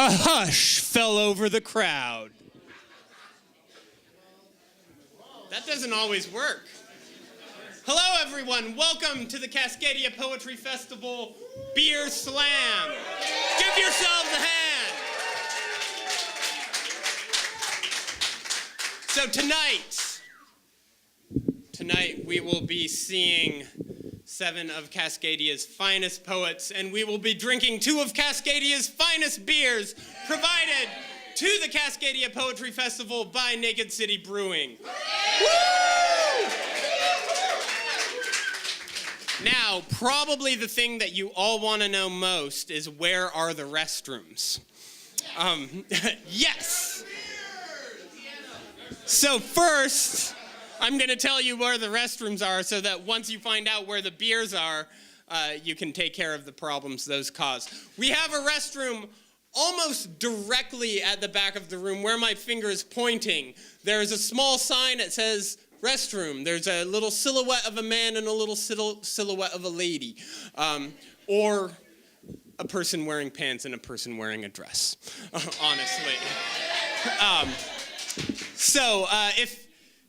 A hush fell over the crowd. That doesn't always work. Hello, everyone. Welcome to the Cascadia Poetry Festival Beer Slam. Give yourselves a hand. So tonight we will be seeing 7 of Cascadia's finest poets, and we will be drinking 2 of Cascadia's finest beers, provided to the Cascadia Poetry Festival by Naked City Brewing. Woo! Now, probably the thing that you all want to know most is, where are the restrooms? Yes! So first, I'm going to tell you where the restrooms are so that once you find out where the beers are, you can take care of the problems those cause. We have a restroom almost directly at the back of the room where my finger is pointing. There is a small sign that says restroom. There's a little silhouette of a man and a little silhouette of a lady, or a person wearing pants and a person wearing a dress, honestly. So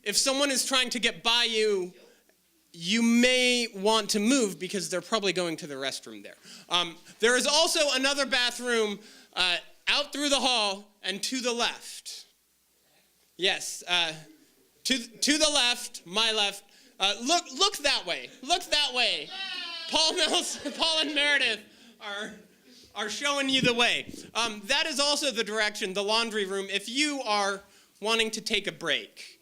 if someone is trying to get by you, you may want to move because they're probably going to the restroom there. There is also another bathroom out through the hall and to the left. Yes, to the left, my left. Look that way. Look that way. Paul and Meredith are showing you the way. That is also the direction, the laundry room. If you are wanting to take a break,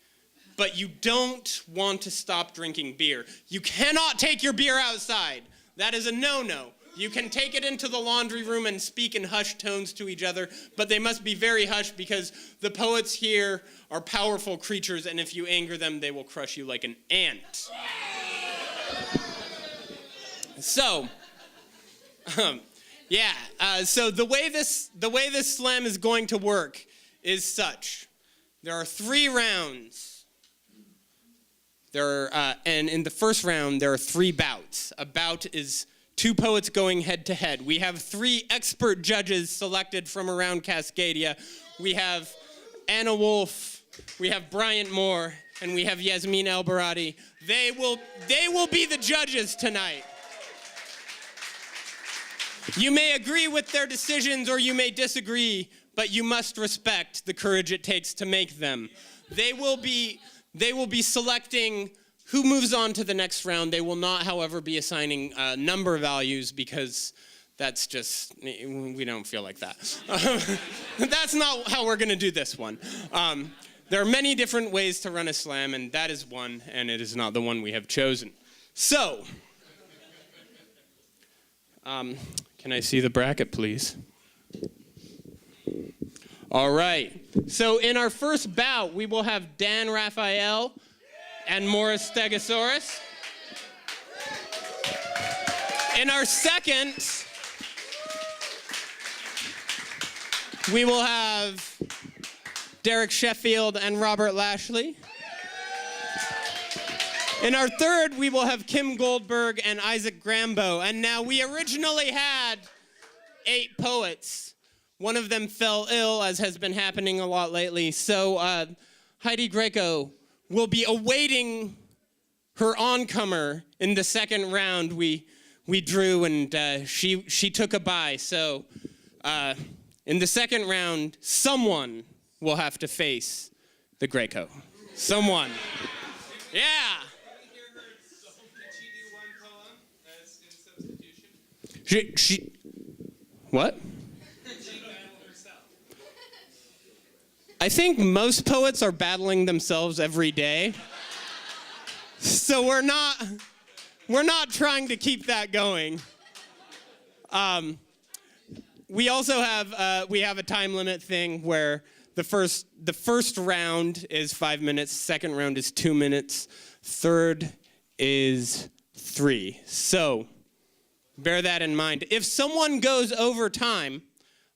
but you don't want to stop drinking beer, you cannot take your beer outside. That is a no-no. You can take it into the laundry room and speak in hushed tones to each other, but they must be very hushed because the poets here are powerful creatures, and if you anger them, they will crush you like an ant. So, so the way this slam is going to work is such. There are 3 rounds. And in the first round, there are 3 bouts. A bout is 2 poets going head-to-head. We have 3 expert judges selected from around Cascadia. We have Anna Wolf, we have Bryant Moore, and we have Yasmin El-Barati. They will be the judges tonight. You may agree with their decisions or you may disagree, but you must respect the courage it takes to make them. They will be selecting who moves on to the next round. They will not, however, be assigning number values because that's just, we don't feel like that. That's not how we're going to do this one. There are many different ways to run a slam, and that is one, and it is not the one we have chosen. So, can I see the bracket, please? All right. So in our first bout, we will have Dan Raphael and Morris Stegosaurus. In our second, we will have Derek Sheffield and Robert Lashley. In our third, we will have Kim Goldberg and Isaac Grambo. And now, we originally had 8 poets. One of them fell ill, as has been happening a lot lately. So Heidi Greco will be awaiting her oncomer in the second round. We drew, and she took a bye. So in the second round, someone will have to face the Greco. Someone. Yeah. She what? I think most poets are battling themselves every day. So we're not trying to keep that going. We also have a time limit thing where the first round is 5 minutes, second round is 2 minutes, third is 3. So bear that in mind. If someone goes over time,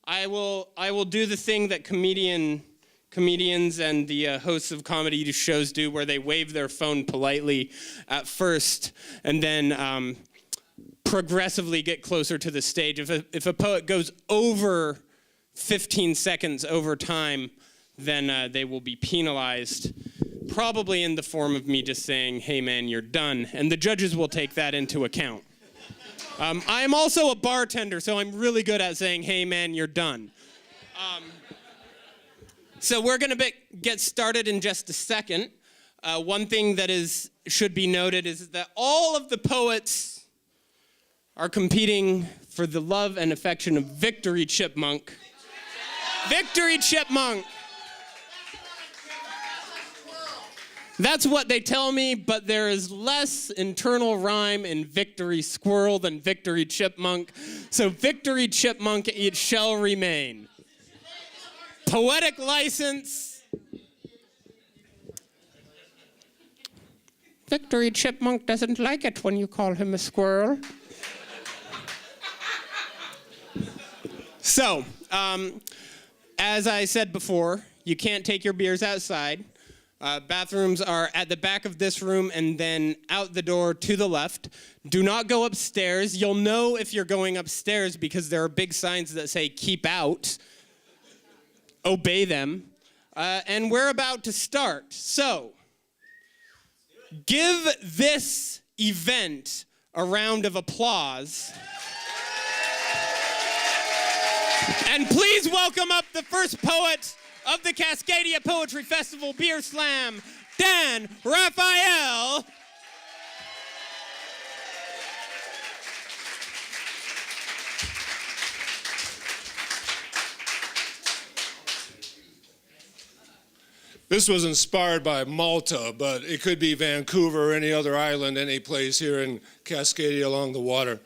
I will do the thing that comedians and the hosts of comedy shows do, where they wave their phone politely at first and then progressively get closer to the stage. If a poet goes over 15 seconds over time, then they will be penalized, probably in the form of me just saying, hey man, you're done. And the judges will take that into account. I am also a bartender, so I'm really good at saying, hey man, you're done. So we're going to get started in just a second. One thing that should be noted is that all of the poets are competing for the love and affection of Victory Chipmunk. Victory Chipmunk! That's what they tell me, but there is less internal rhyme in Victory Squirrel than Victory Chipmunk. So Victory Chipmunk, it shall remain. Poetic license. Victory Chipmunk doesn't like it when you call him a squirrel. So, as I said before, you can't take your beers outside. Bathrooms are at the back of this room and then out the door to the left. Do not go upstairs. You'll know if you're going upstairs because there are big signs that say keep out. Obey them. And we're about to start. So, give this event a round of applause. And please welcome up the first poet of the Cascadia Poetry Festival Beer Slam, Dan Raphael. This was inspired by Malta, but it could be Vancouver or any other island, any place here in Cascadia along the water.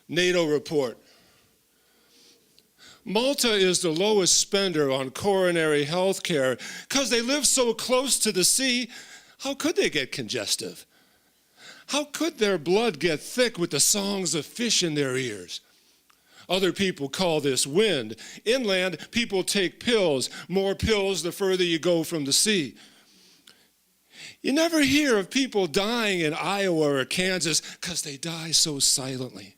NATO report. Malta is the lowest spender on coronary health care because they live so close to the sea. How could they get congestive? How could their blood get thick with the songs of fish in their ears? Other people call this wind. Inland, people take pills, more pills the further you go from the sea. You never hear of people dying in Iowa or Kansas because they die so silently.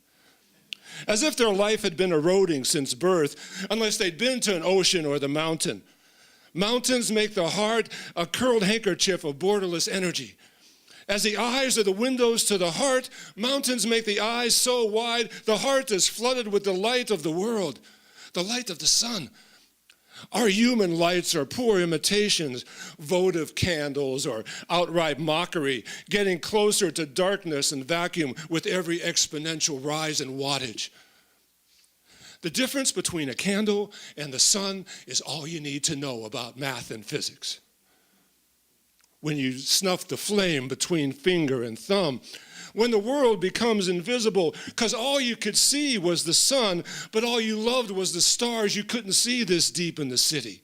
As if their life had been eroding since birth, unless they'd been to an ocean or the mountain. Mountains make the heart a curled handkerchief of borderless energy. As the eyes are the windows to the heart, mountains make the eyes so wide, the heart is flooded with the light of the world, the light of the sun. Our human lights are poor imitations, votive candles or outright mockery, getting closer to darkness and vacuum with every exponential rise in wattage. The difference between a candle and the sun is all you need to know about math and physics. When you snuff the flame between finger and thumb, when the world becomes invisible, because all you could see was the sun, but all you loved was the stars, you couldn't see this deep in the city.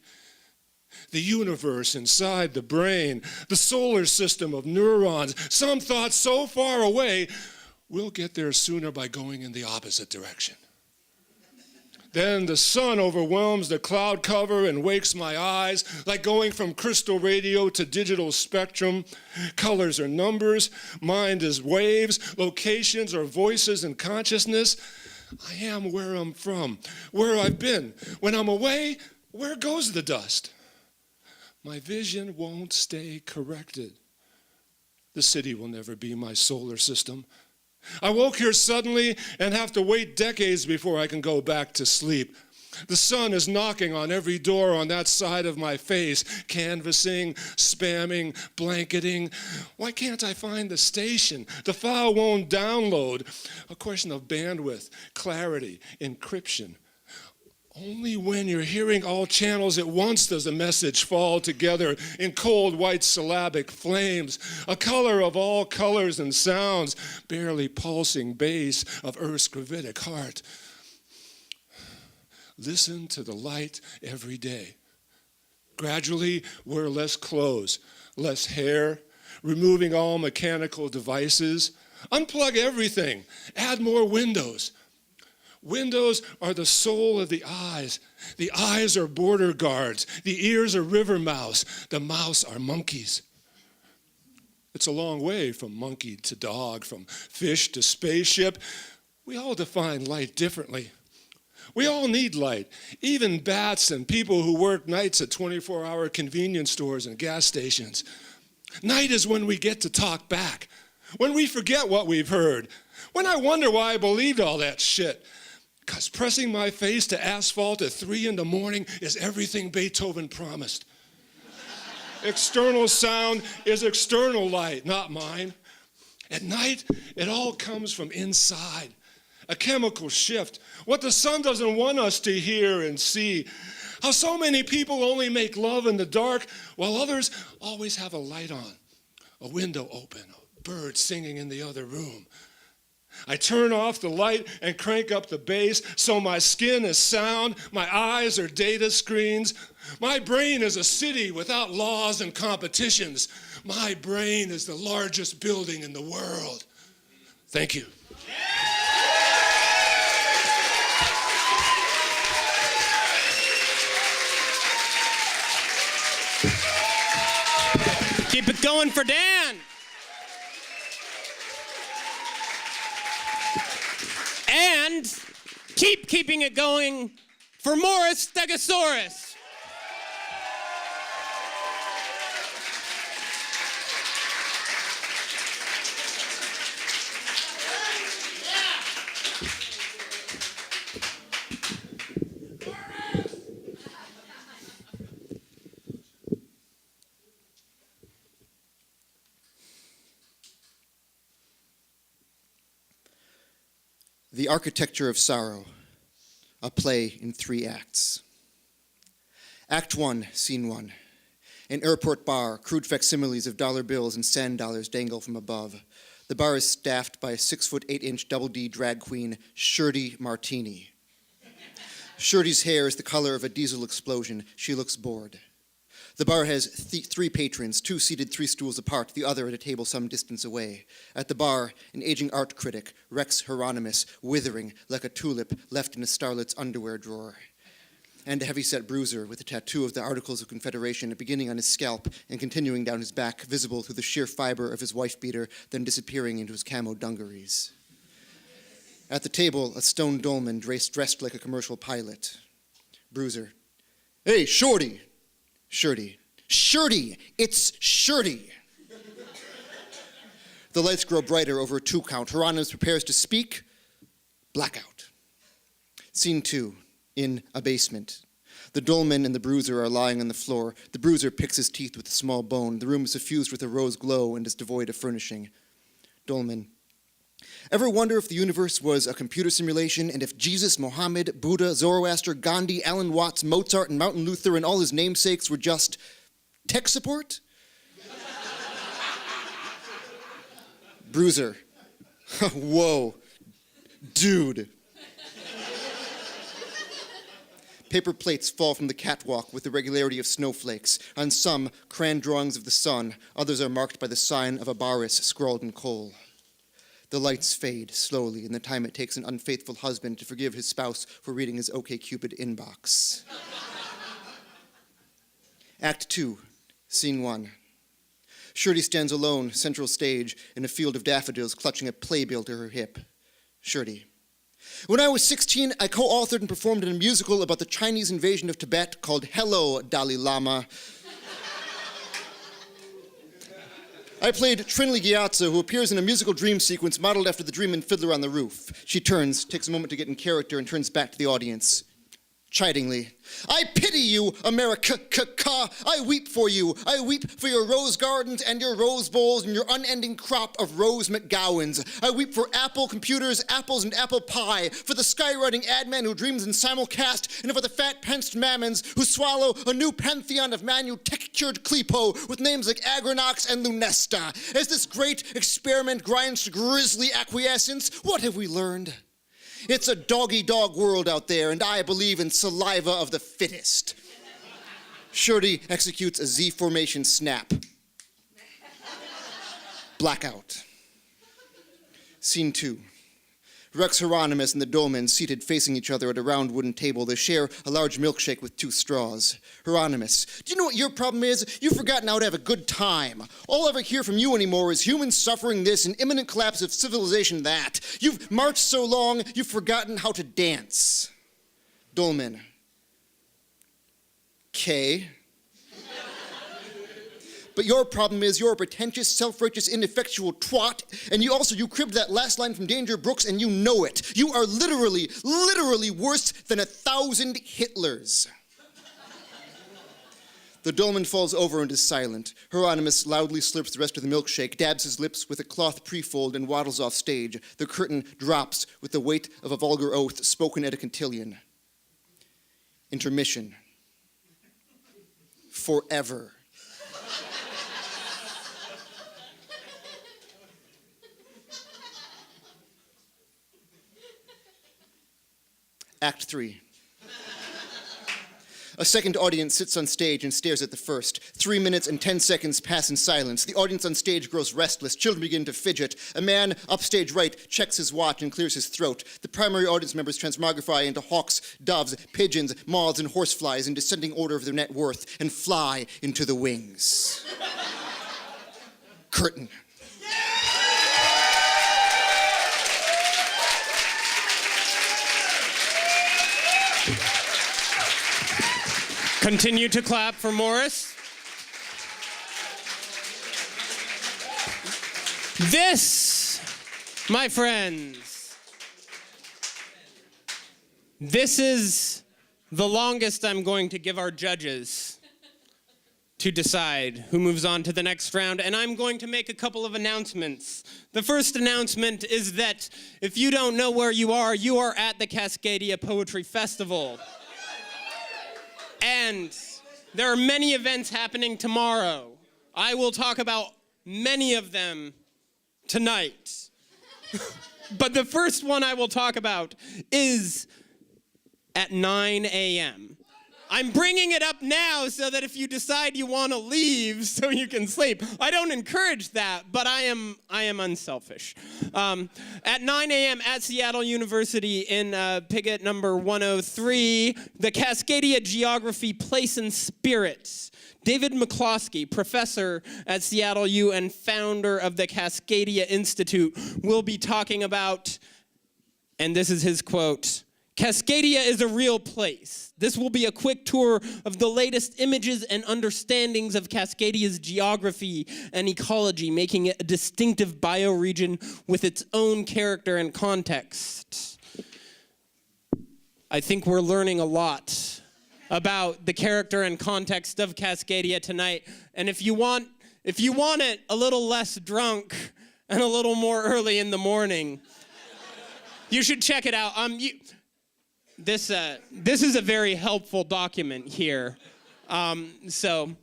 The universe inside the brain, the solar system of neurons, some thought so far away, we'll get there sooner by going in the opposite direction. Then the sun overwhelms the cloud cover and wakes my eyes, like going from crystal radio to digital spectrum. Colors are numbers, mind is waves, locations are voices and consciousness. I am where I'm from, where I've been. When I'm away, where goes the dust? My vision won't stay corrected. The city will never be my solar system. I woke here suddenly and have to wait decades before I can go back to sleep. The sun is knocking on every door on that side of my face, canvassing, spamming, blanketing. Why can't I find the station? The file won't download. A question of bandwidth, clarity, encryption. Only when you're hearing all channels at once does a message fall together in cold white syllabic flames, a color of all colors and sounds, barely pulsing bass of Earth's gravitic heart. Listen to the light every day. Gradually, wear less clothes, less hair, removing all mechanical devices. Unplug everything, add more windows. Windows are the soul of the eyes. The eyes are border guards. The ears are river mouse. The mouse are monkeys. It's a long way from monkey to dog, from fish to spaceship. We all define light differently. We all need light, even bats and people who work nights at 24-hour convenience stores and gas stations. Night is when we get to talk back, when we forget what we've heard, when I wonder why I believed all that shit. Because pressing my face to asphalt at 3 in the morning is everything Beethoven promised. External sound is external light, not mine. At night, it all comes from inside. A chemical shift, what the sun doesn't want us to hear and see. How so many people only make love in the dark, while others always have a light on, a window open, a bird singing in the other room. I turn off the light and crank up the bass so my skin is sound, my eyes are data screens. My brain is a city without laws and competitions. My brain is the largest building in the world. Thank you. Keep it going for Dan. And keeping it going for Morris Stegosaurus. The Architecture of Sorrow, a play in 3 acts. Act 1, Scene 1. An airport bar, crude facsimiles of dollar bills and sand dollars dangle from above. The bar is staffed by a 6'8" double D drag queen, Shirley Martini. Shirley's hair is the color of a diesel explosion. She looks bored. The bar has 3 patrons, 2 seated 3 stools apart, the other at a table some distance away. At the bar, an aging art critic, Rex Hieronymus, withering like a tulip left in a starlet's underwear drawer. And a heavy-set bruiser with a tattoo of the Articles of Confederation beginning on his scalp and continuing down his back, visible through the sheer fiber of his wife-beater, then disappearing into his camo dungarees. At the table, a stone dolman dressed like a commercial pilot. Bruiser. Hey, Shorty! Shirley. Shirley! It's Shirley! The lights grow brighter over a 2 count. Hieronymus prepares to speak. Blackout. Scene 2. In a basement. The dolman and the bruiser are lying on the floor. The bruiser picks his teeth with a small bone. The room is suffused with a rose glow and is devoid of furnishing. Dolman. Ever wonder if the universe was a computer simulation and if Jesus, Mohammed, Buddha, Zoroaster, Gandhi, Alan Watts, Mozart, and Martin Luther and all his namesakes were just tech support? Bruiser. Whoa. Dude. Paper plates fall from the catwalk with the regularity of snowflakes. On some, crayon drawings of the sun. Others are marked by the sign of a baris scrawled in coal. The lights fade slowly in the time it takes an unfaithful husband to forgive his spouse for reading his OkCupid inbox. Act 2, Scene 1. Shirley stands alone, central stage, in a field of daffodils, clutching a playbill to her hip. Shirley. When I was 16, I co-authored and performed in a musical about the Chinese invasion of Tibet called Hello, Dalai Lama. I played Trinley Gyatso, who appears in a musical dream sequence modeled after the dream in Fiddler on the Roof. She turns, takes a moment to get in character, and turns back to the audience. Chidingly, I pity you, America. I weep for you. I weep for your rose gardens and your rose bowls and your unending crop of Rose McGowans. I weep for Apple computers, apples, and apple pie, for the skywriting ad man who dreams in simulcast, and for the fat-pensed mammons who swallow a new pantheon of manu-tech-cured Clepo with names like Agronox and Lunesta. As this great experiment grinds to grisly acquiescence, what have we learned? It's a dog-eat-dog world out there, and I believe in saliva of the fittest. Shirley executes a Z formation snap. Blackout. Scene 2. Rex Hieronymus and the dolmen seated facing each other at a round wooden table. They share a large milkshake with 2 straws. Hieronymus, do you know what your problem is? You've forgotten how to have a good time. All I ever hear from you anymore is human suffering this and imminent collapse of civilization that. You've marched so long, you've forgotten how to dance. Dolman. K. But your problem is you're a pretentious, self-righteous, ineffectual twat, and you cribbed that last line from Danger Brooks, and you know it. You are literally worse than 1,000 Hitlers. The dolman falls over and is silent. Hieronymus loudly slurps the rest of the milkshake, dabs his lips with a cloth prefold, and waddles off stage. The curtain drops with the weight of a vulgar oath spoken at a cotillion. Intermission. Forever. Act 3. A second audience sits on stage and stares at the first. 3 minutes and 10 seconds pass in silence. The audience on stage grows restless. Children begin to fidget. A man upstage right checks his watch and clears his throat. The primary audience members transmogrify into hawks, doves, pigeons, moths, and horseflies in descending order of their net worth and fly into the wings. Curtain. Continue to clap for Morris. This, my friends, this is the longest I'm going to give our judges to decide who moves on to the next round, and I'm going to make a couple of announcements. The first announcement is that if you don't know where you are at the Cascadia Poetry Festival. And there are many events happening tomorrow. I will talk about many of them tonight. But the first one I will talk about is at 9 a.m. I'm bringing it up now so that if you decide you want to leave so you can sleep. I don't encourage that, but I am unselfish. At 9 a.m. at Seattle University in Piggott number 103, the Cascadia Geography Place and Spirit. David McCloskey, professor at Seattle U and founder of the Cascadia Institute, will be talking about, and this is his quote, "Cascadia is a real place. This will be a quick tour of the latest images and understandings of Cascadia's geography and ecology, making it a distinctive bioregion with its own character and context." I think we're learning a lot about the character and context of Cascadia tonight. And if you want it a little less drunk and a little more early in the morning, you should check it out. This is a very helpful document here. Also,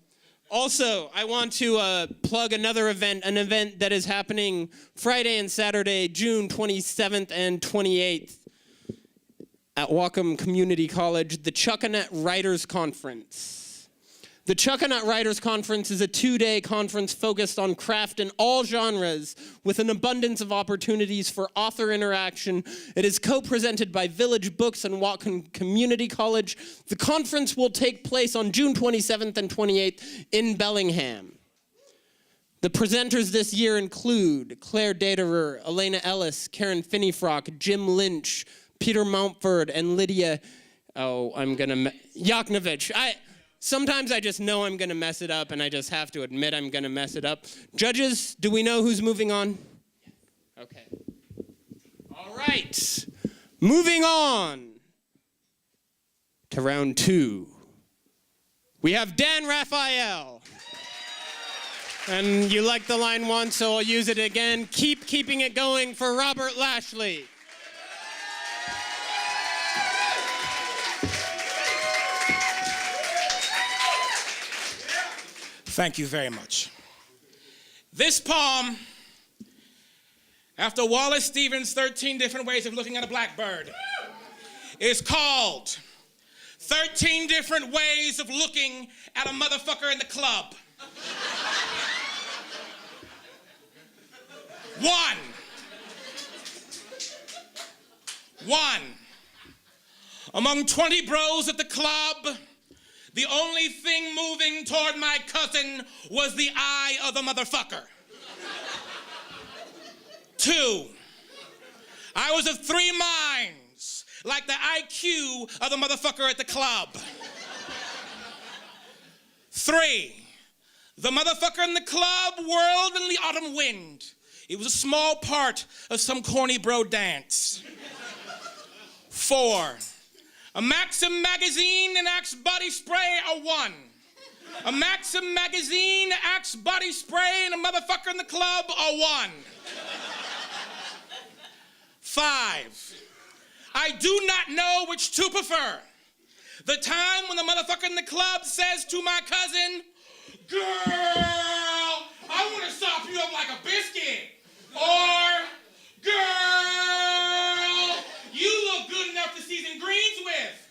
I want to plug another event, an event that is happening Friday and Saturday, June 27th and 28th at Whatcom Community College, the Chuckanut Writers Conference. The Chuckanut Writers Conference is a 2-day conference focused on craft in all genres with an abundance of opportunities for author interaction. It is co-presented by Village Books and Whatcom Community College. The conference will take place on June 27th and 28th in Bellingham. The presenters this year include Claire Daderer, Elena Ellis, Karen Finneyfrock, Jim Lynch, Peter Mountford, and Lydia, Yaknovich. Sometimes I just know I'm going to mess it up, and I just have to admit I'm going to mess it up. Judges, do we know who's moving on? Okay. All right. Moving on to round 2. We have Dan Raphael. And you liked the line once, so I'll use it again. Keeping it going for Robert Lashley. Thank you very much. This poem, after Wallace Stevens' 13 different ways of looking at a blackbird, is called 13 Different Ways of Looking at a Motherfucker in the Club. 1. Among 20 bros at the club, the only thing moving toward my cousin was the eye of the motherfucker. 2, I was of 3 minds, like the IQ of the motherfucker at the club. 3, the motherfucker in the club whirled in the autumn wind. It was a small part of some corny bro dance. 4, a Maxim magazine and Axe body spray are 1. A Maxim magazine, Axe body spray, and a motherfucker in the club are 1. 5, I do not know which to prefer. The time when the motherfucker in the club says to my cousin, girl, I want to sop you up like a biscuit. Or, girl, you look good enough to season greens with.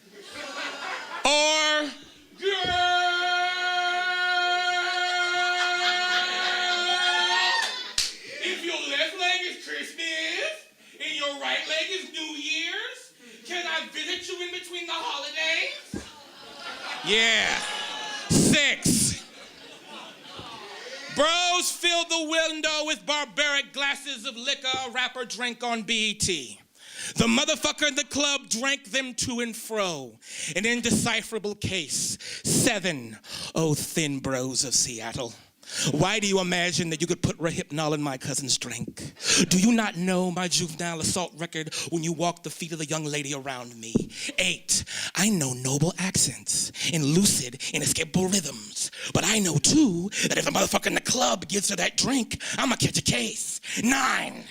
Or, girl, if your left leg is Christmas and your right leg is New Year's, can I visit you in between the holidays? Yeah. 6, bros filled the window with barbaric glasses of liquor a rapper drank on BET. The motherfucker in the club drank them to and fro. An indecipherable case. 7, oh thin bros of Seattle. Why do you imagine that you could put Rohypnol in my cousin's drink? Do you not know my juvenile assault record when you walk the feet of the young lady around me? 8, I know noble accents and lucid, inescapable rhythms. But I know, too, that if the motherfucker in the club gives her that drink, I'ma catch a case. 9,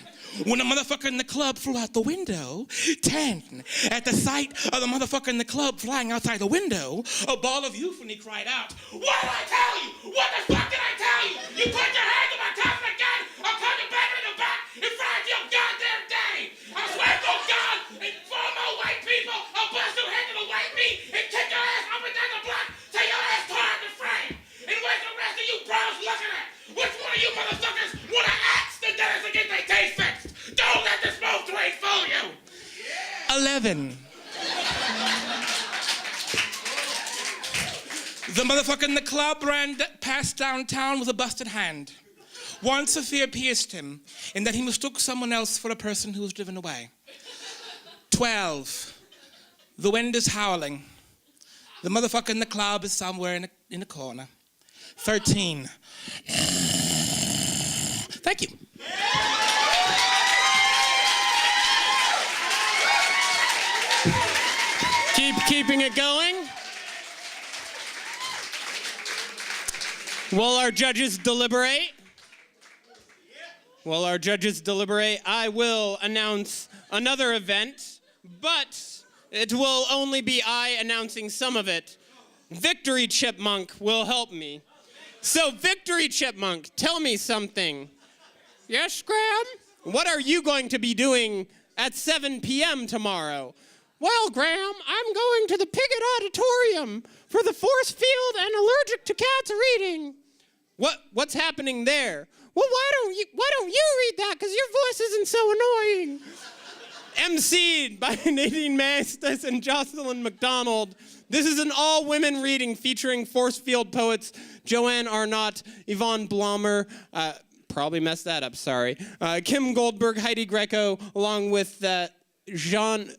when the motherfucker in the club flew out the window. 10, at the sight of the motherfucker in the club flying outside the window, a ball of euphony cried out, what did I tell you? What the fuck did I tell you? You put your hand on my cousin again, I'll come you back in the back in front of your goddamn day. I swear to God, and 4 more white people, I'll bust your head to the white meat and kick your ass up and down the block till your ass tore out the frame. And where's the rest of you bros looking at? Which one of you motherfuckers wanna axe the dentist and get their teeth fixed? Don't let this smoke train fool you. 11. The motherfucker in the club ran past downtown with a busted hand. Once a fear pierced him in that he mistook someone else for a person who was driven away. 12. The wind is howling. The motherfucker in the club is somewhere in a corner. 13. Thank you. Keeping it going. While our judges deliberate, I will announce another event, but it will only be I announcing some of it. Victory Chipmunk will help me. So, Victory Chipmunk, tell me something. Yes, Graham? What are you going to be doing at 7 p.m. tomorrow? Well, Graham, I'm going to the Piggott Auditorium for the force field and allergic to cats reading. What's happening there? Well, why don't you read that? Because your voice isn't so annoying. MC'd by Nadine Maestas and Jocelyn McDonald. This is an all-women reading featuring force field poets Joanne Arnott, Yvonne Blommer, probably messed that up, sorry, Kim Goldberg, Heidi Greco, along with Jean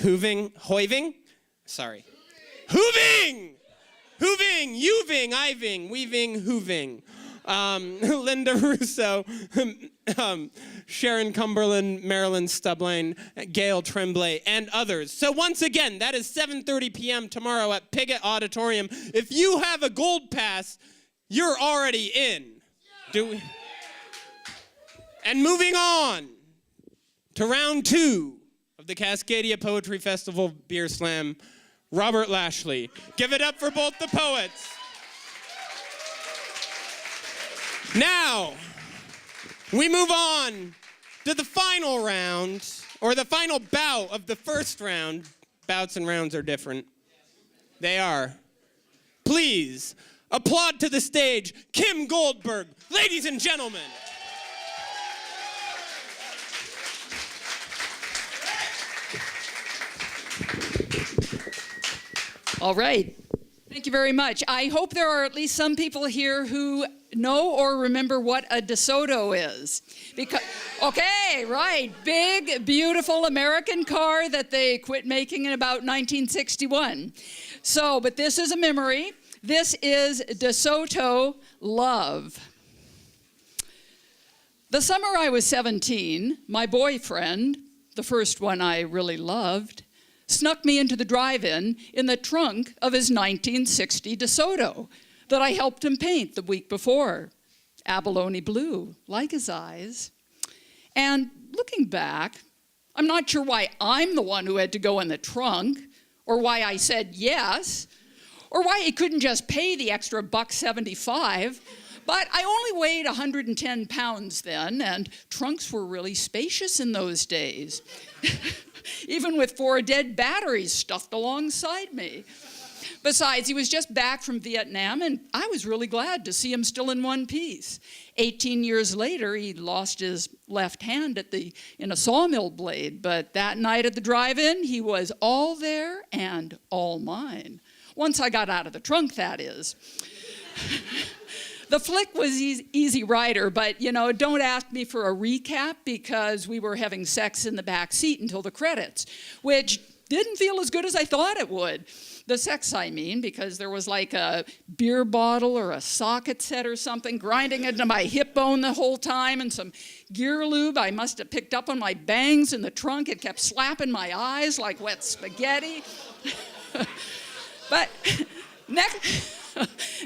Hooving, Uving, Iving, Weaving, Hooving. Linda Russo, Sharon Cumberland, Marilyn Stubline, Gail Tremblay, and others. So once again, that is 7:30 p.m. tomorrow at Piggott Auditorium. If you have a gold pass, you're already in. And moving on to round 2 of the Cascadia Poetry Festival Beer Slam, Robert Lashley. Give it up for both the poets. Now, we move on to the final round, or the final bout of the first round. Bouts and rounds are different. They are. Please, applaud to the stage, Kim Goldberg, ladies and gentlemen. All right. Thank you very much. I hope there are at least some people here who know or remember what a DeSoto is? Because, okay, right. Big, beautiful American car that they quit making in about 1961. So, but this is a memory. This is DeSoto Love. The summer I was 17, my boyfriend, the first one I really loved, snuck me into the drive-in in the trunk of his 1960 DeSoto that I helped him paint the week before. Abalone blue, like his eyes. And looking back, I'm not sure why I'm the one who had to go in the trunk, or why I said yes, or why he couldn't just pay the extra $1.75. But I only weighed 110 pounds then, and trunks were really spacious in those days, even with 4 dead batteries stuffed alongside me. Besides, he was just back from Vietnam, and I was really glad to see him still in one piece. 18 years later, he lost his left hand in a sawmill blade, but that night at the drive-in, he was all there and all mine. Once I got out of the trunk, that is. The flick was easy rider, but, don't ask me for a recap because we were having sex in the back seat until the credits, which didn't feel as good as I thought it would. The sex, I mean, because there was like a beer bottle or a socket set or something grinding into my hip bone the whole time, and some gear lube I must have picked up on my bangs in the trunk. It kept slapping my eyes like wet spaghetti. But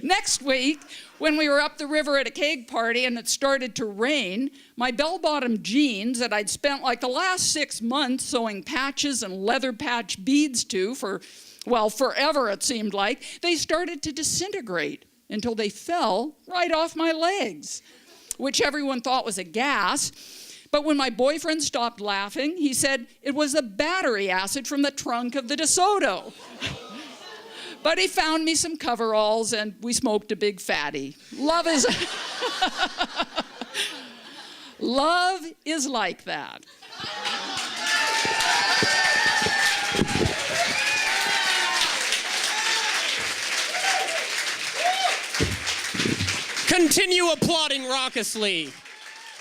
next week, when we were up the river at a keg party and it started to rain, my bell-bottom jeans that I'd spent like the last 6 months sewing patches and leather patch beads to for, forever it seemed like, they started to disintegrate until they fell right off my legs, which everyone thought was a gas. But when my boyfriend stopped laughing, he said it was the battery acid from the trunk of the DeSoto. But he found me some coveralls, and we smoked a big fatty. Love is like that. Continue applauding raucously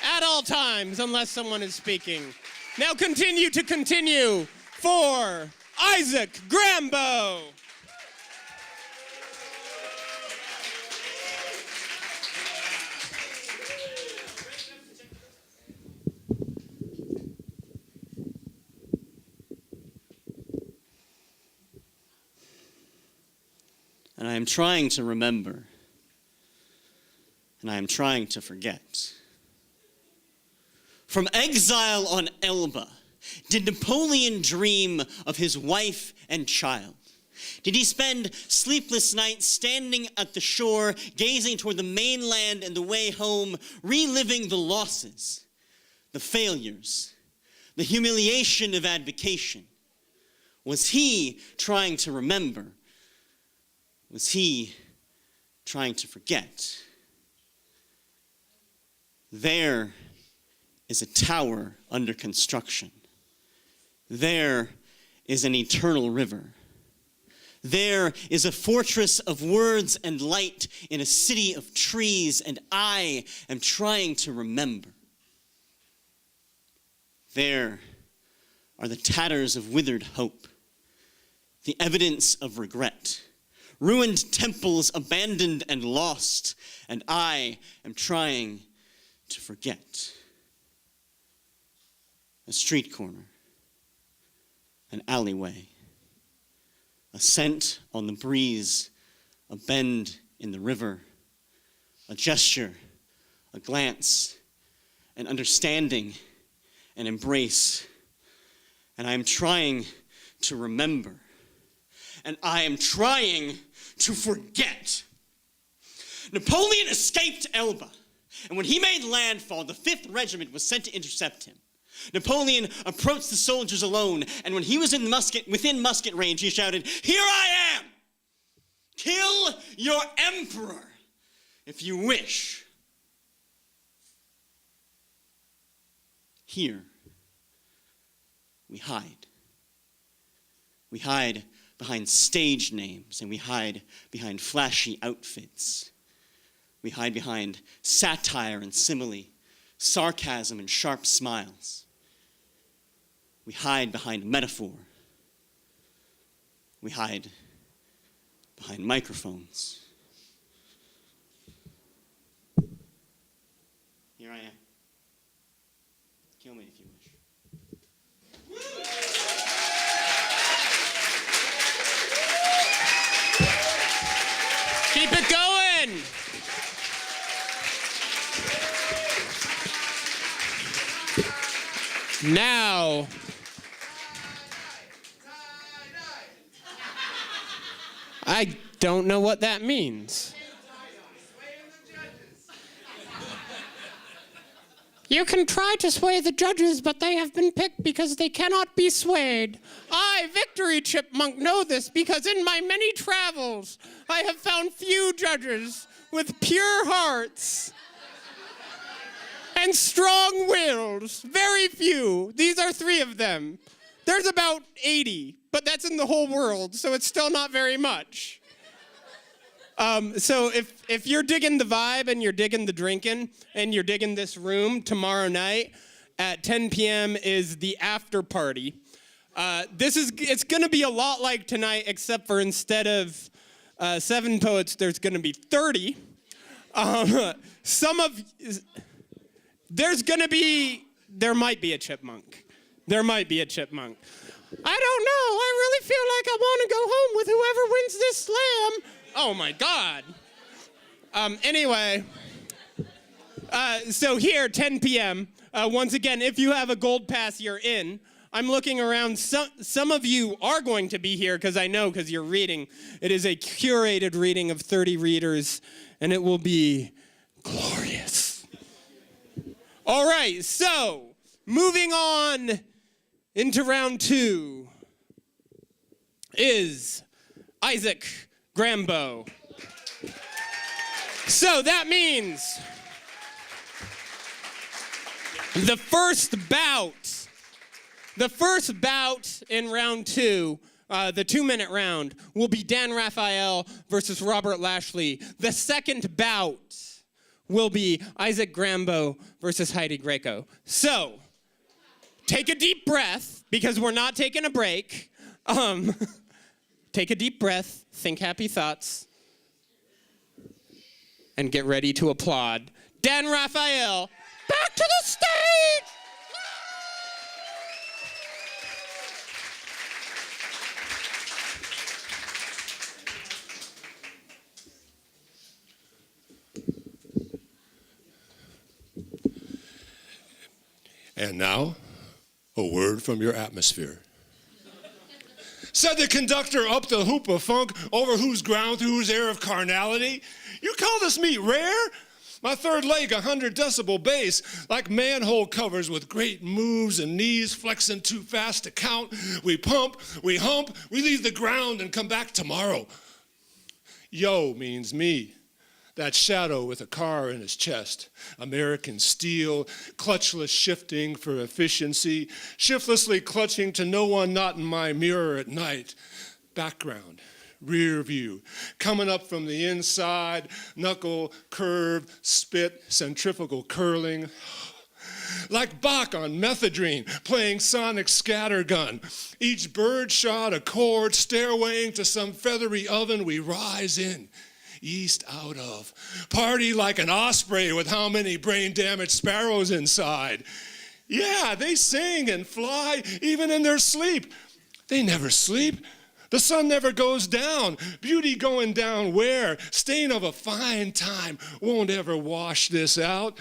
at all times, unless someone is speaking. Now continue for Isaac Grambo. And I am trying to remember, and I am trying to forget. From exile on Elba, did Napoleon dream of his wife and child? Did he spend sleepless nights standing at the shore, gazing toward the mainland and the way home, reliving the losses, the failures, the humiliation of abdication? Was he trying to remember? Was he trying to forget? There is a tower under construction. There is an eternal river. There is a fortress of words and light in a city of trees, and I am trying to remember. There are the tatters of withered hope, the evidence of regret, ruined temples abandoned and lost, and I am trying to forget. A street corner, an alleyway, a scent on the breeze, a bend in the river, a gesture, a glance, an understanding, an embrace. And I am trying to remember. And I am trying to forget. Napoleon escaped Elba, and when he made landfall, the 5th Regiment was sent to intercept him. Napoleon approached the soldiers alone, and when he was within musket range, he shouted, "Here I am! Kill your emperor if you wish." Here, we hide. We hide behind stage names, and we hide behind flashy outfits. We hide behind satire and simile, sarcasm and sharp smiles. We hide behind metaphor. We hide behind microphones. Here I am. Kill me if you wish. Keep it going. Now, I don't know what that means. You can try to sway the judges, but they have been picked because they cannot be swayed. I, Victory Chipmunk, know this because in my many travels, I have found few judges with pure hearts and strong wills. Very few. These are 3 of them. There's about 80, but that's in the whole world, so it's still not very much. So if you're digging the vibe and you're digging the drinking and you're digging this room, tomorrow night at 10 p.m. is the after party. It's going to be a lot like tonight, except for instead of 7 poets, there's going to be 30. There might be a chipmunk. There might be a chipmunk. I don't know. I really feel like I want to go home with whoever wins this slam. Oh my God. Anyway, so here, 10 p.m. Once again, if you have a gold pass, you're in. I'm looking around. Some of you are going to be here because I know because you're reading. It is a curated reading of 30 readers, and it will be glorious. All right, so moving on into round 2 is Isaac Grambo. So that means the first bout in round 2, the 2-minute round, will be Dan Raphael versus Robert Lashley. The second bout will be Isaac Grambo versus Heidi Greco. So take a deep breath because we're not taking a break. Take a deep breath, think happy thoughts, and get ready to applaud. Dan Raphael, back to the stage! And now, a word from your atmosphere. Said the conductor up the hoop of funk, over whose ground, through whose air of carnality. You call this meat rare? My third leg, 100 decibel bass, like manhole covers with great moves and knees flexing too fast to count. We pump, we hump, we leave the ground and come back tomorrow. Yo means me. That shadow with a car in his chest. American steel, clutchless shifting for efficiency, shiftlessly clutching to no one not in my mirror at night. Background, rear view, coming up from the inside, knuckle, curve, spit, centrifugal curling. Like Bach on methadrine, playing sonic scattergun. Each bird shot a chord, stairwaying to some feathery oven we rise in. East out of. Party like an osprey with how many brain-damaged sparrows inside. Yeah, they sing and fly even in their sleep. They never sleep. The sun never goes down. Beauty going down where? Stain of a fine time won't ever wash this out.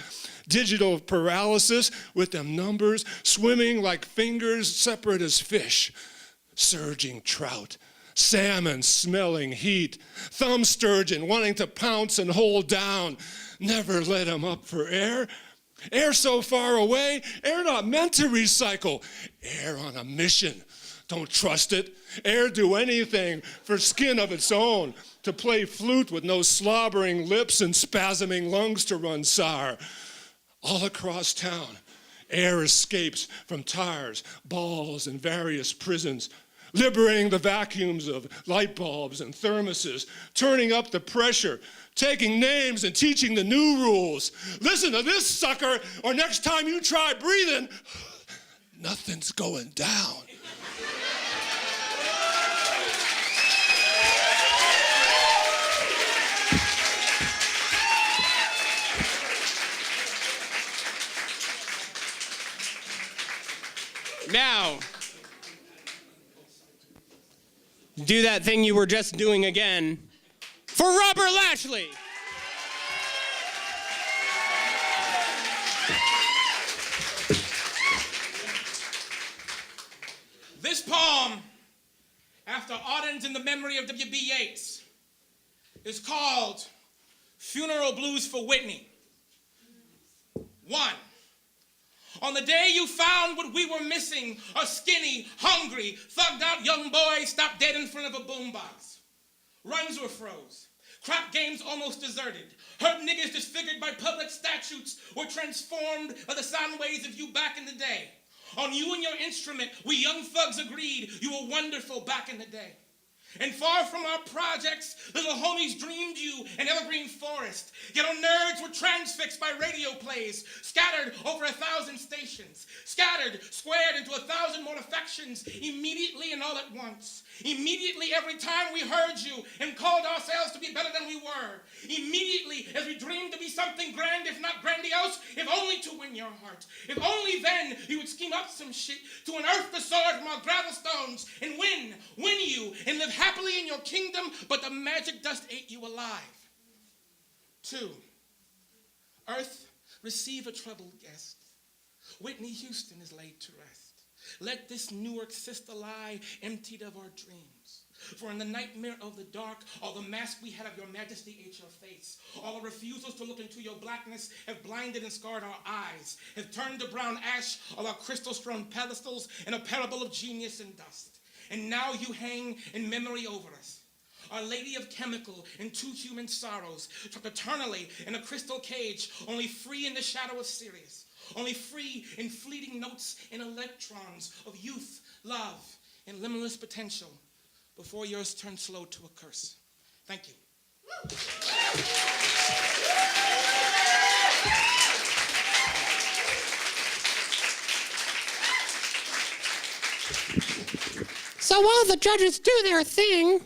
Digital paralysis with them numbers swimming like fingers separate as fish. Surging trout. Salmon smelling heat, thumb sturgeon wanting to pounce and hold down. Never let him up for air. Air so far away, air not meant to recycle. Air on a mission. Don't trust it. Air do anything for skin of its own. To play flute with no slobbering lips and spasming lungs to run sour. All across town, air escapes from tires, balls, and various prisons. liberating the vacuums of light bulbs and thermoses, turning up the pressure, taking names and teaching the new rules. Listen to this sucker, or next time you try breathing, nothing's going down. Now, do that thing you were just doing again for Robert Lashley. This poem, after Audens in the memory of W.B. Yeats, is called Funeral Blues for Whitney. 1. On the day you found what we were missing, a skinny, hungry, thugged-out young boy stopped dead in front of a boombox. Runs were froze. Crap games almost deserted. Hurt niggas disfigured by public statutes were transformed by the sound waves of you back in the day. On you and your instrument, we young thugs agreed you were wonderful back in the day. And far from our projects, little homies dreamed you an evergreen forest. Yet our nerds were transfixed by radio plays, scattered over 1,000 stations, scattered, squared into 1,000 more affections, immediately and all at once. Immediately every time we heard you and called ourselves to be better than we were. Immediately as we dreamed to be something grand, if not grandiose, if only to win your heart. If only then you would scheme up some shit to unearth the sword from our gravelstones and win you, and live happily in your kingdom, but the magic dust ate you alive. 2. Earth, receive a troubled guest. Whitney Houston is laid to rest. Let this Newark sister lie emptied of our dreams. For in the nightmare of the dark, all the mask we had of your majesty ate your face. All the refusals to look into your blackness have blinded and scarred our eyes, have turned to brown ash all our crystal-strewn pedestals in a parable of genius and dust. And now you hang in memory over us. Our Lady of Chemical and 2 human sorrows, trapped eternally in a crystal cage, only free in the shadow of Sirius, only free in fleeting notes and electrons of youth, love, and limitless potential, before yours turns slow to a curse. Thank you. So while the judges do their thing,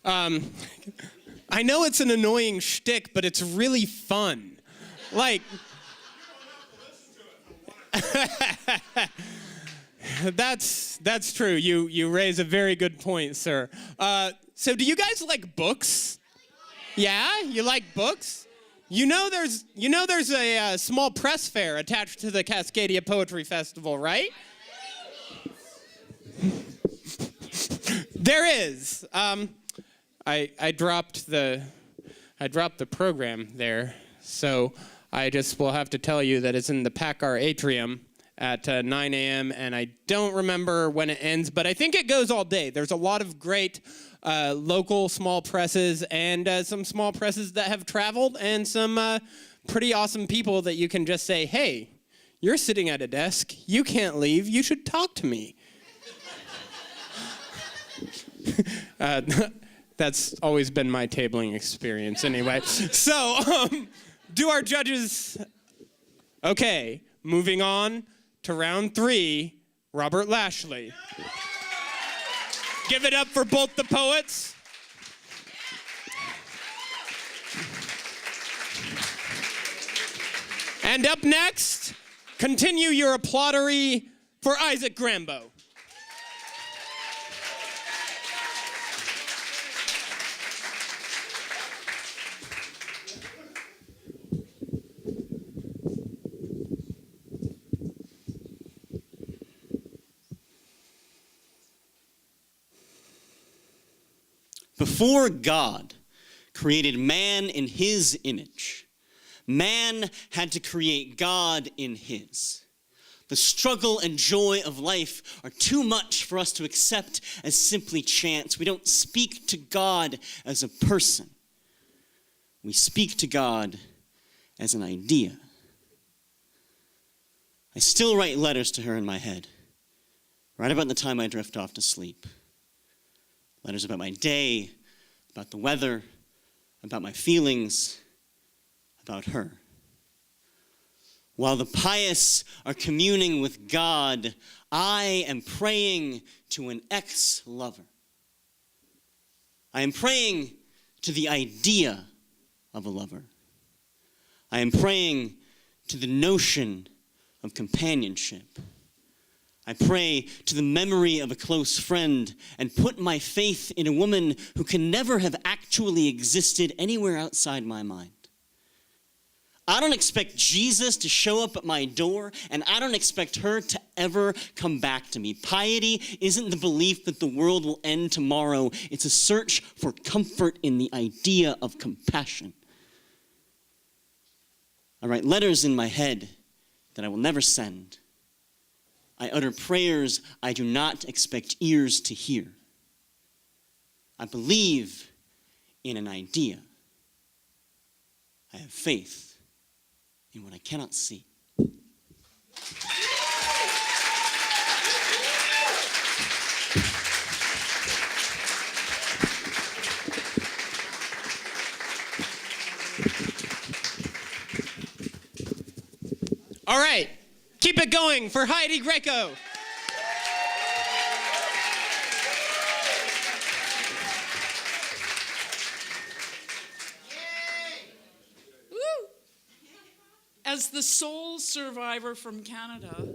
I know it's an annoying shtick, but it's really fun. Like, that's true. You raise a very good point, sir. So do you guys like books? Yeah, you like books? You know there's a small press fair attached to the Cascadia Poetry Festival, right? There is. I dropped the program there, so I just will have to tell you that it's in the Packard Atrium at 9 a.m. and I don't remember when it ends, but I think it goes all day. There's a lot of great local small presses and some small presses that have traveled and some pretty awesome people that you can just say, hey, you're sitting at a desk, you can't leave, you should talk to me. That's always been my tabling experience anyway. So, do our judges... Okay, moving on to round 3, Robert Lashley. Give it up for both the poets. And up next, continue your applaudery for Isaac Grambo. Before God created man in his image, man had to create God in his. The struggle and joy of life are too much for us to accept as simply chance. We don't speak to God as a person. We speak to God as an idea. I still write letters to her in my head, right about the time I drift off to sleep. Letters about my day, about the weather, about my feelings, about her. While the pious are communing with God, I am praying to an ex-lover. I am praying to the idea of a lover. I am praying to the notion of companionship. I pray to the memory of a close friend and put my faith in a woman who can never have actually existed anywhere outside my mind. I don't expect Jesus to show up at my door, and I don't expect her to ever come back to me. Piety isn't the belief that the world will end tomorrow. It's a search for comfort in the idea of compassion. I write letters in my head that I will never send. I utter prayers I do not expect ears to hear. I believe in an idea. I have faith in what I cannot see. All right, keep it going for Heidi Greco. As the sole survivor from Canada,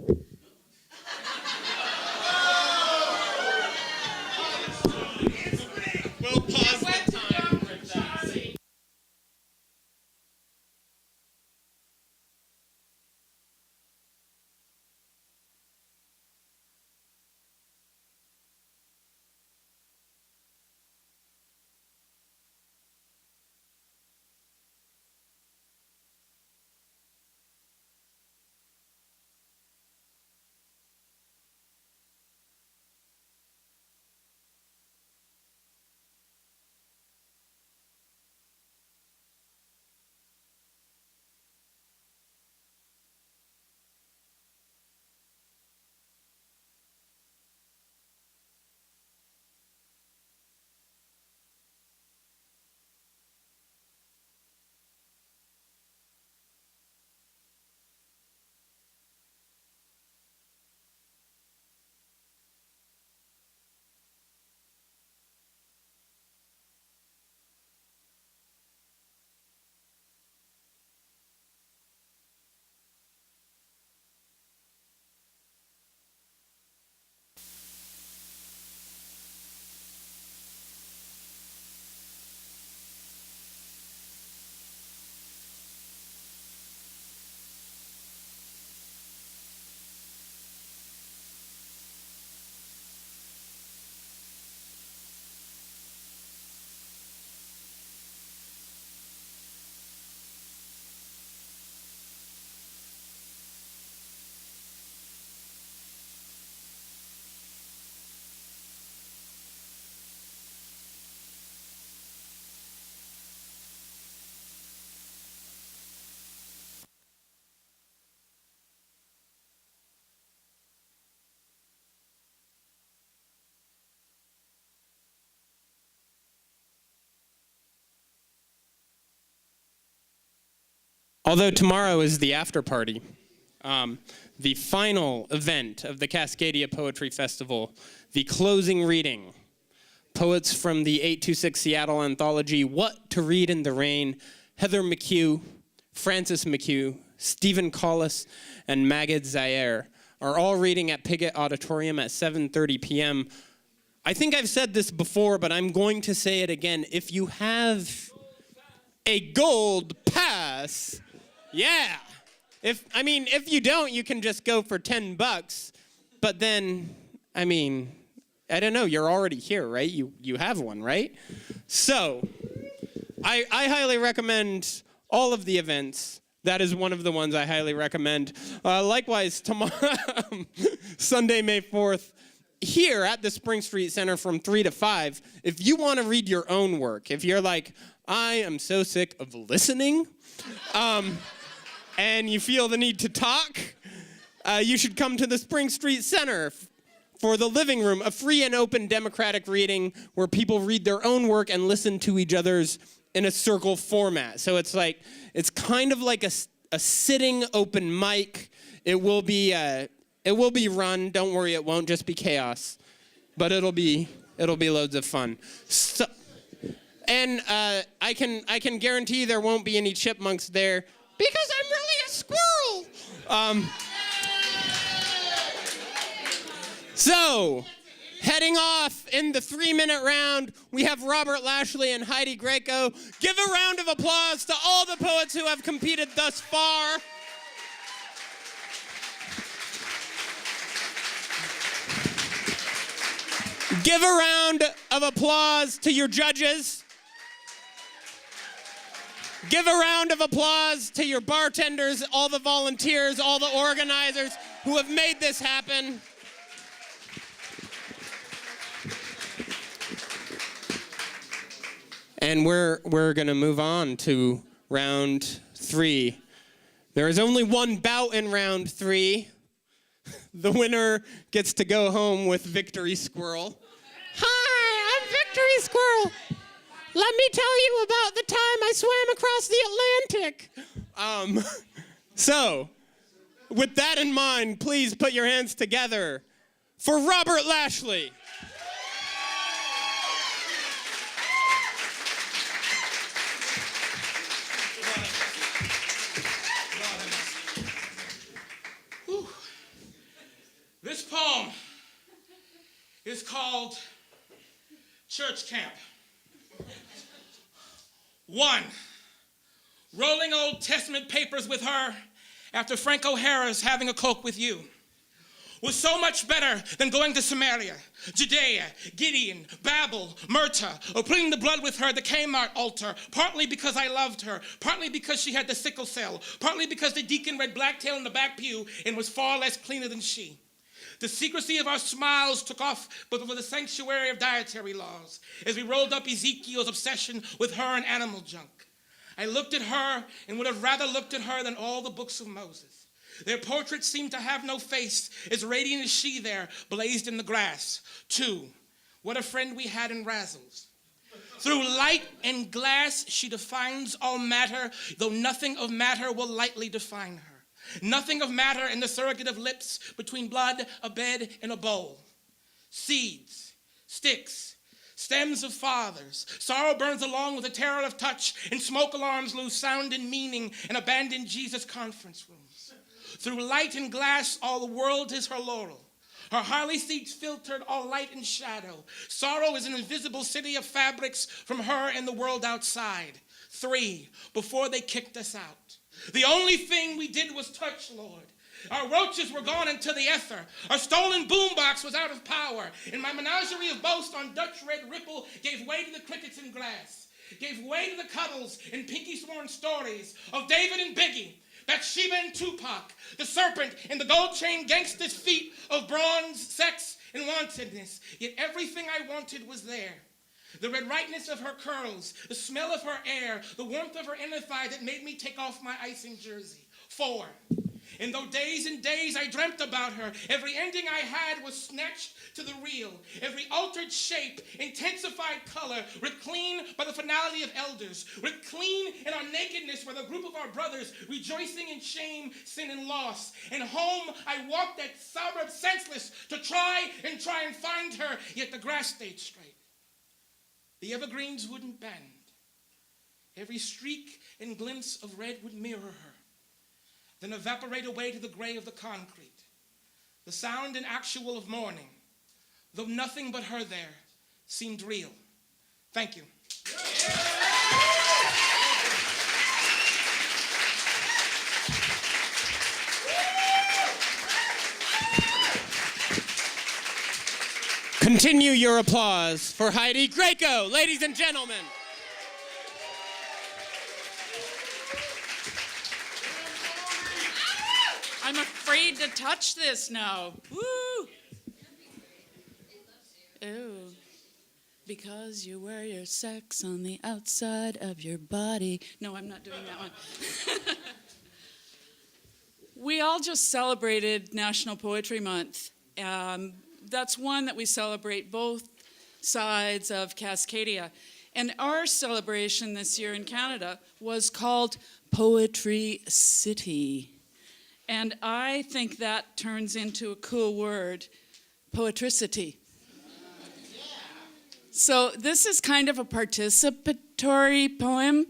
We'll pause the time for that. Although tomorrow is the after party, the final event of the Cascadia Poetry Festival, the closing reading, poets from the 826 Seattle anthology, What to Read in the Rain, Heather McHugh, Francis McHugh, Stephen Collis, and Magid Zaire are all reading at Piggott Auditorium at 7:30 p.m. I think I've said this before, but I'm going to say it again. If you have a gold pass, yeah. If you don't, you can just go for $10. But then, I don't know, you're already here, right? You have one, right? So, I highly recommend all of the events. That is one of the ones I highly recommend. Likewise, tomorrow, Sunday, May 4th, here at the Spring Street Center from 3 to 5, if you want to read your own work, if you're like, I am so sick of listening, and you feel the need to talk, you should come to the Spring Street Center for the living room, a free and open democratic reading where people read their own work and listen to each other's in a circle format. So it's kind of like a sitting open mic. It will be run. Don't worry, it won't just be chaos, but it'll be loads of fun. So, and I can guarantee there won't be any chipmunks there because I'm really a squirrel. So, heading off in the 3-minute round, we have Robert Lashley and Heidi Greco. Give a round of applause to all the poets who have competed thus far. Give a round of applause to your judges. Give a round of applause to your bartenders, all the volunteers, all the organizers who have made this happen. And we're going to move on to round 3. There is only one bout in round 3. The winner gets to go home with Victory Squirrel. Hi, I'm Victory Squirrel. Let me tell you about the time I swam across the Atlantic. So, with that in mind, please put your hands together for Robert Lashley. This poem is called Church Camp. 1, rolling Old Testament papers with her after Frank O'Hara's having a Coke with you was so much better than going to Samaria, Judea, Gideon, Babel, Myrta, or putting the blood with her at the Kmart altar, partly because I loved her, partly because she had the sickle cell, partly because the deacon read Blacktail in the back pew and was far less cleaner than she. The secrecy of our smiles took off but for the sanctuary of dietary laws as we rolled up Ezekiel's obsession with her and animal junk. I looked at her and would have rather looked at her than all the books of Moses. Their portraits seemed to have no face, as radiant as she there blazed in the grass. 2, what a friend we had in Razzles. Through light and glass she defines all matter, though nothing of matter will lightly define her. Nothing of matter in the surrogate of lips between blood, a bed, and a bowl. Seeds, sticks, stems of fathers. Sorrow burns along with the terror of touch, and smoke alarms lose sound and meaning in abandoned Jesus conference rooms. Through light and glass, all the world is her laurel. Her Harley seats filtered all light and shadow. Sorrow is an invisible city of fabrics from her and the world outside. 3, before they kicked us out. The only thing we did was touch, Lord. Our roaches were gone into the ether. Our stolen boombox was out of power. And my menagerie of boast on Dutch Red Ripple gave way to the crickets in grass. Gave way to the cuddles and pinky sworn stories of David and Biggie, Bathsheba and Tupac, the serpent and the gold chain gangster's feet of bronze, sex, and wantedness. Yet everything I wanted was there. The red rightness of her curls, the smell of her air, the warmth of her inner thigh that made me take off my icing jersey. 4, and though days and days I dreamt about her, every ending I had was snatched to the real. Every altered shape, intensified color, ripped clean by the finality of elders, ripped clean in our nakedness with a group of our brothers, rejoicing in shame, sin, and loss. And home I walked that suburb senseless to try and find her, yet the grass stayed straight. The evergreens wouldn't bend. Every streak and glimpse of red would mirror her, then evaporate away to the gray of the concrete. The sound and actual of morning, though nothing but her there, seemed real. Thank you. Continue your applause for Heidi Greco, ladies and gentlemen. I'm afraid to touch this now. Woo! Ew. Because you wear your sex on the outside of your body. No, I'm not doing that one. We all just celebrated National Poetry Month. that's one that we celebrate both sides of Cascadia. And our celebration this year in Canada was called Poetry City. And I think that turns into a cool word, poetricity. So this is kind of a participatory poem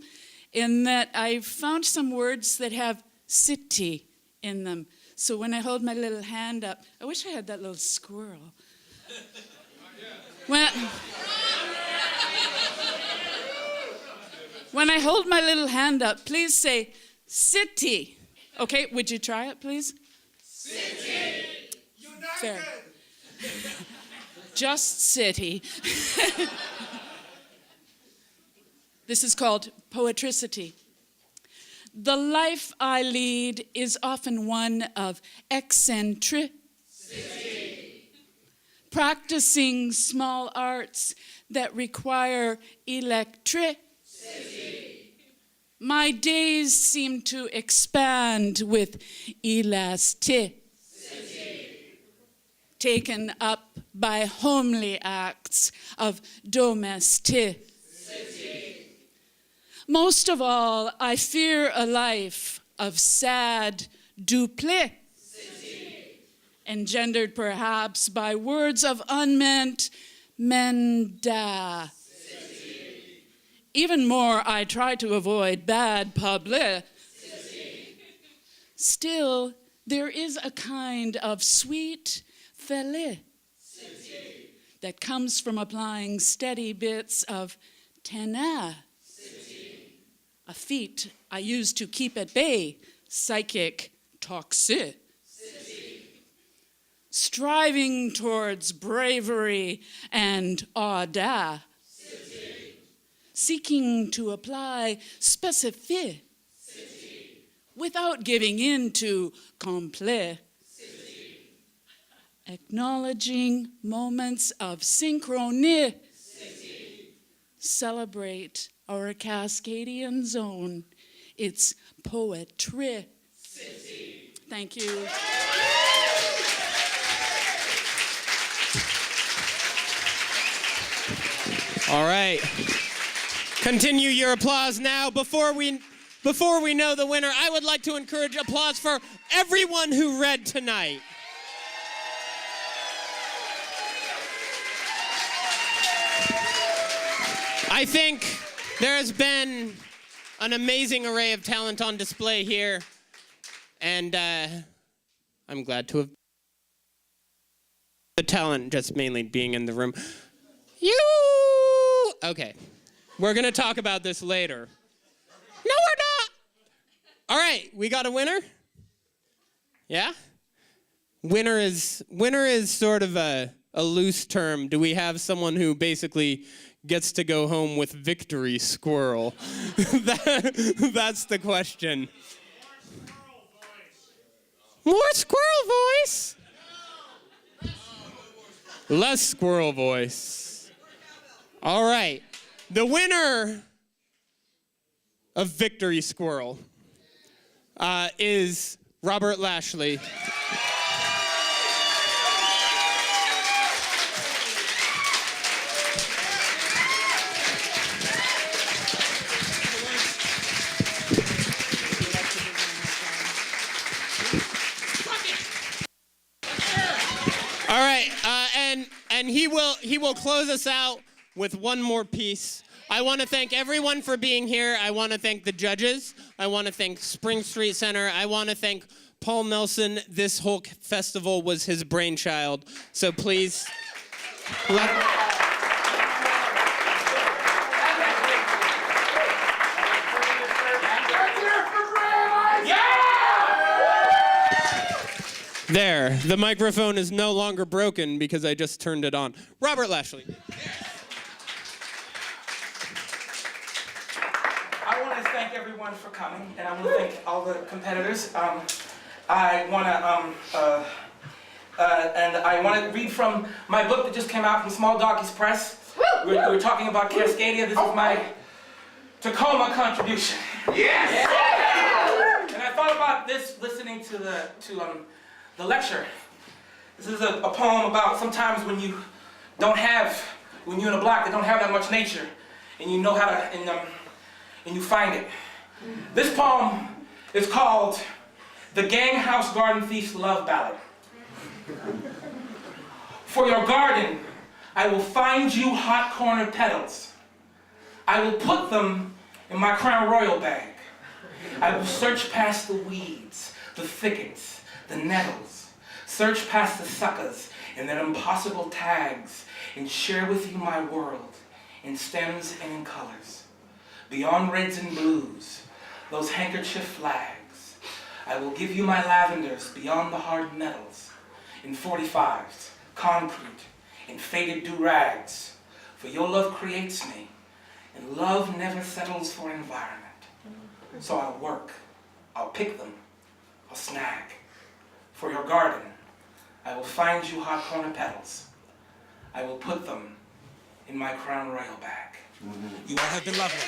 in that I found some words that have city in them. So when I hold my little hand up, I wish I had that little squirrel. When I hold my little hand up, please say city. Okay, would you try it, please? City. United. Fair. Just city. This is called poetricity. The life I lead is often one of eccentricity. Practicing small arts that require electricity. My days seem to expand with elasticity. Taken up by homely acts of domesticity. Most of all, I fear a life of sad duplicity, engendered perhaps by words of unmeant mendacity. Even more, I try to avoid bad publicity. Still, there is a kind of sweet felicity that comes from applying steady bits of tenacity, a feat I use to keep at bay psychic toxicity. Striving towards bravery and audacity. Seeking to apply specificity without giving in to complexity. Acknowledging moments of synchronicity. Celebrate our Cascadian zone. It's poetry. Thank you. All right. Continue your applause now. Before we know the winner, I would like to encourage applause for everyone who read tonight. I think there has been an amazing array of talent on display here, and I'm glad to have the talent just mainly being in the room. Okay. We're going to talk about this later. No, we're not. All right, we got a winner? Yeah? Winner is sort of a loose term. Do we have someone who basically gets to go home with victory squirrel? That's the question. More squirrel voice. Less squirrel voice. All right. The winner of Victory Squirrel is Robert Lashley. All right, and he will close us out with one more piece. I want to thank everyone for being here. I want to thank the judges. I want to thank Spring Street Center. I want to thank Paul Nelson. This whole festival was his brainchild. So please. There, the microphone is no longer broken because I just turned it on. Robert Lashley. I want to thank everyone for coming, and I want to thank all the competitors. I want to read from my book that just came out from Small Doggies Press. We're talking about Cascadia. This is my Tacoma contribution. Yes! And I thought about this listening to the lecture, This is a poem about sometimes when you're in a block that don't have that much nature, and you know how to, and you find it. This poem is called The Gang House Garden Thief's Love Ballad. For your garden, I will find you hot corner petals. I will put them in my Crown Royal bag. I will search past the weeds, the thickets, the nettles, search past the suckers and their impossible tags, and share with you my world in stems and in colors. Beyond reds and blues, those handkerchief flags, I will give you my lavenders beyond the hard metals, in 45s, concrete, in faded do-rags. For your love creates me, and love never settles for environment. So I'll work, I'll pick them, I'll snag. For your garden, I will find you hot corner petals. I will put them in my Crown Royal bag. You all have been lovely.